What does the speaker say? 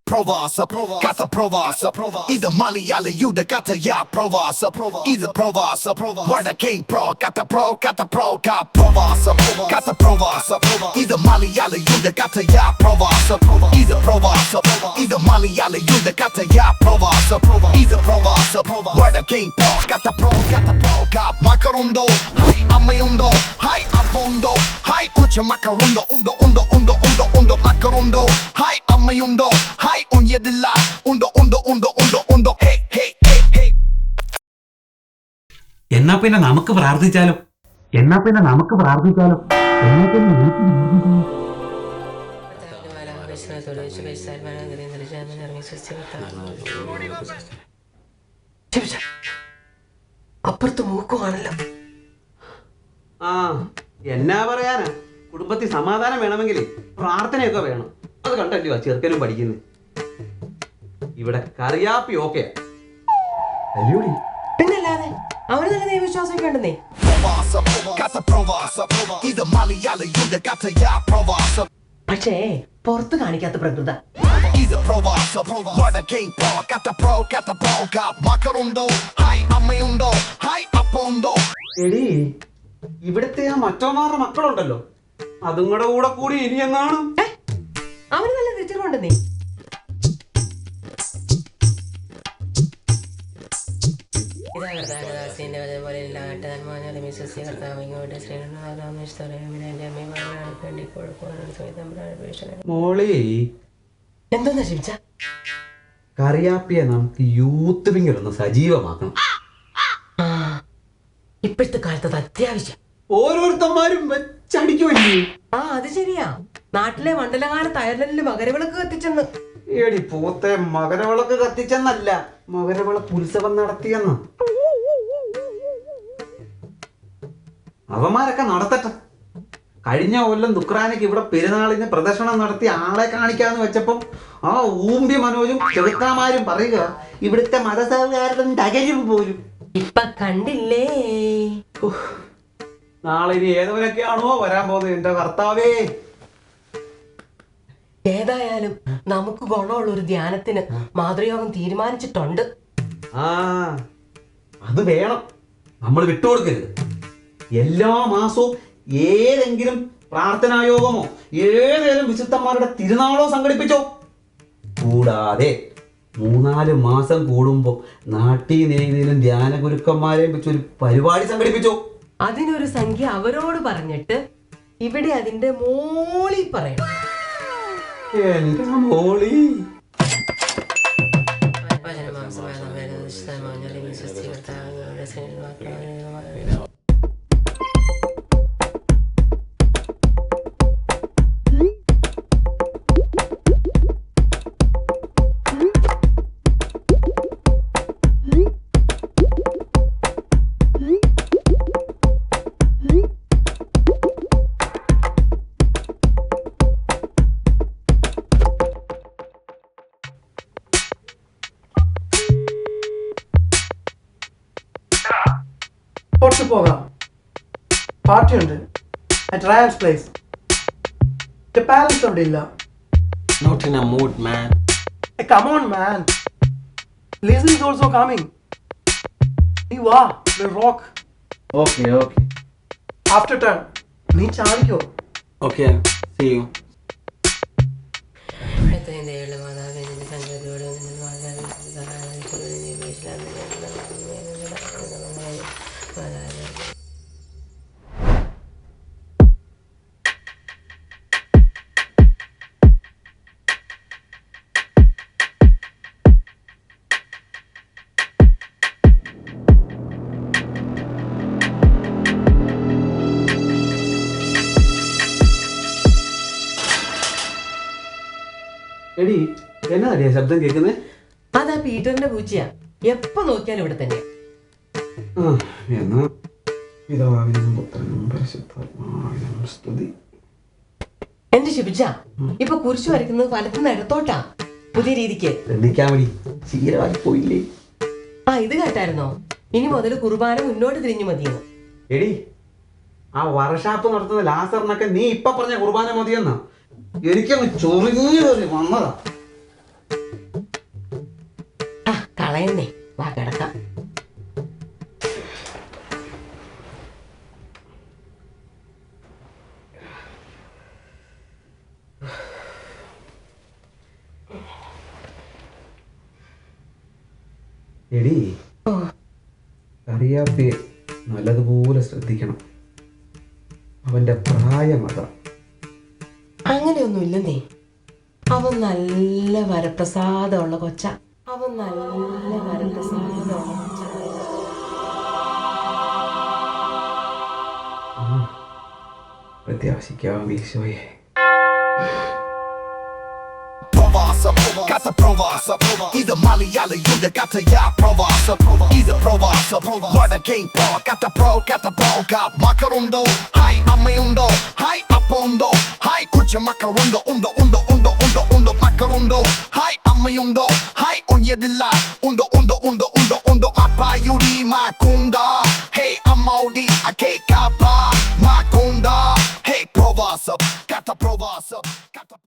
Provence, kata Provence. Either Malayali, you the kata ya Provence. Either Provence, where the king pro, kata pro, ka Provence, kata Provence. Either Malayali, you the kata ya Provence. Either Provence, either Malayali, you the kata ya Provence. Either Provence, where the king pro, kata pro, ka Macarondo, hi Amayundo, hi Apondo, hi Ucha Macarondo, undo Macarondo, hi Amayundo, hi Unyedilla, undo, hey, hey, hey, hey. എന്നാ പിന്നെ നമുക്ക് പ്രാർത്ഥിച്ചാലോ അപ്പുറത്ത് മൂക്കുവാണല്ലോ. ആ എന്നാ പറയാനാ, കുടുംബത്തിൽ സമാധാനം വേണമെങ്കിൽ പ്രാർത്ഥനയൊക്കെ വേണം. അത് കണ്ടല്ലോ ചെറുക്കനും പഠിക്കുന്നത്. ഇവിടെ കറിയാപ്പി ഓക്കെ അല്ലൂടി. പിന്നല്ലാതെ അവന് നല്ല ദൈവവിശ്വാസമൊക്കെ ഉണ്ടെന്നേ. പക്ഷേ പുറത്ത് കാണിക്കാത്ത പ്രകൃത. എടീ, ഇവിടുത്തെ ആ മറ്റോമാരുടെ മക്കളുണ്ടല്ലോ, അതും കൂടെ ഇനി എന്നാണ്. അവന് നല്ല തിരിച്ചറിവുണ്ടെന്നേ. മോളി എന്താ ശിവച്ച? കറിയാപ്പിയെ നമുക്ക് യൂത്ത് വിങ്ങിലൊന്ന് സജീവമാക്കണം. ഇപ്പോഴത്തെ കാലത്ത് അത് അത്യാവശ്യം. ഓരോരുത്തന്മാരും വെച്ചടിക്കുമല്ലേ. അത് ശരിയാ. നാട്ടിലെ മണ്ഡലകാലത്ത് അയർലൻഡിൽ മകരവിളക്ക് കത്തിച്ചെന്ന്. ഏടി പോത്തെ, മകരവിളക്ക് കത്തിച്ചെന്നല്ല, മകരവിളക്ക് ഉത്സവം നടത്തിയെന്ന്. അവന്മാരൊക്കെ നടത്തട്ടെ. കഴിഞ്ഞ കൊല്ലം ദുക്രാനയ്ക്ക് ഇവിടെ പെരുന്നാളിന് പ്രദർശനം നടത്തി ആളെ കാണിക്കാന്ന് വെച്ചപ്പം ആ ഊമ്പി മനോജും ചെറുക്കാമാരും പറയുക ഇവിടുത്തെ മതസൗഹാർദ്ദം തകരും പോലും. ഇപ്പൊ കണ്ടില്ലേ? നാളെ ഇനി ഏതവരൊക്കെയാണോ വരാൻ പോകുന്നത് എന്റെ കർത്താവേ. ഏതായാലും നമുക്ക് ഗുണമുള്ള ഒരു ധ്യാനത്തിന് മാതൃയോഗം തീരുമാനിച്ചിട്ടുണ്ട്. അത് വേണം, നമ്മൾ വിട്ടുകൊടുക്കരുത്. എല്ലാ മാസവും ഏതെങ്കിലും പ്രാർത്ഥനായോഗമോ ഏതെങ്കിലും വിശുദ്ധന്മാരുടെ തിരുനാളോ സംഘടിപ്പിച്ചോ. കൂടാതെ 3-4 മാസം കൂടുമ്പോ നാട്ടിൽ നേതേലും ധ്യാന ഗുരുക്കന്മാരെയും വെച്ചൊരു പരിപാടി സംഘടിപ്പിച്ചോ. അതിനൊരു സംഖ്യ അവരോട് പറഞ്ഞിട്ട് ഇവിടെ അതിന്റെ മോളി പറയണം. എന്റെ മോളി, പുറത്തു പോകാം. പാർട്ടിയുണ്ട് at Ryan's place. The parents അവിടെ ഇല്ല. Not in a mood, man. Hey, come on, man. Lizzie is also coming. നീ വാ, we'll rock. Okay. After turn. നീ ചാടിക്കോ. Okay, see you. എടി എന്നതാ ശബ്ദം കേൾക്കുന്നേ? അതാ പീറ്ററിന്റെ പൂച്ചയാ. എപ്പോ നോക്കിയാലും ഇവിടെ തന്നെയാ. എന്നാ പിതാവിനും പുത്രനും പരിശുദ്ധാത്മാവിനും സ്തുതി. എന്റെ ശിബിച്ച, ഇപ്പൊ കുരിശ് വരയ്ക്കുന്നത് വലത്തുനിന്ന് ഇടത്തോട്ടാ. പുതിയ രീതിക്ക് ശീലമായി പോയില്ലേ? ഇത് കേട്ടായിരുന്നോ? ഇനി മുതൽ കുർബാന മുന്നോട്ട് തിരിഞ്ഞു മതിയെന്ന്. എടി, ആ വർക്ക്ഷോപ്പ് നടത്തുന്ന ലാസറിനൊക്കെ നീ ഇപ്പൊ പറഞ്ഞ കുർബാന മതിയെന്നാ എനിക്കങ്ങ് ചൊറിഞ്ഞു വന്നതാ. ഭയന്നേ. വാ കിടക്കാം. എടി അറിയാപ്പേ നല്ലതുപോലെ ശ്രദ്ധിക്കണം. അവന്റെ പ്രായം അതാ. അങ്ങനെയൊന്നും ഇല്ലെന്നേ. അവൻ നല്ല വരപ്രസാദമുള്ള കൊച്ച. അവൻ നല്ല വരപ്രസാദമുള്ള കൊച്ച. പ്രത്യാശിക്കാം ഈശോയെ. Kata provasa, ida Malayala yuda kata ya provasa, ida provasa, wada king pro, kata pro, ka makarundo, hai amayundo, hai apondo, hai kucha makarundo, undo makarundo, hai amayundo, hai onyedilla, undo apa yuri makunda, hey amaudi ake kapa.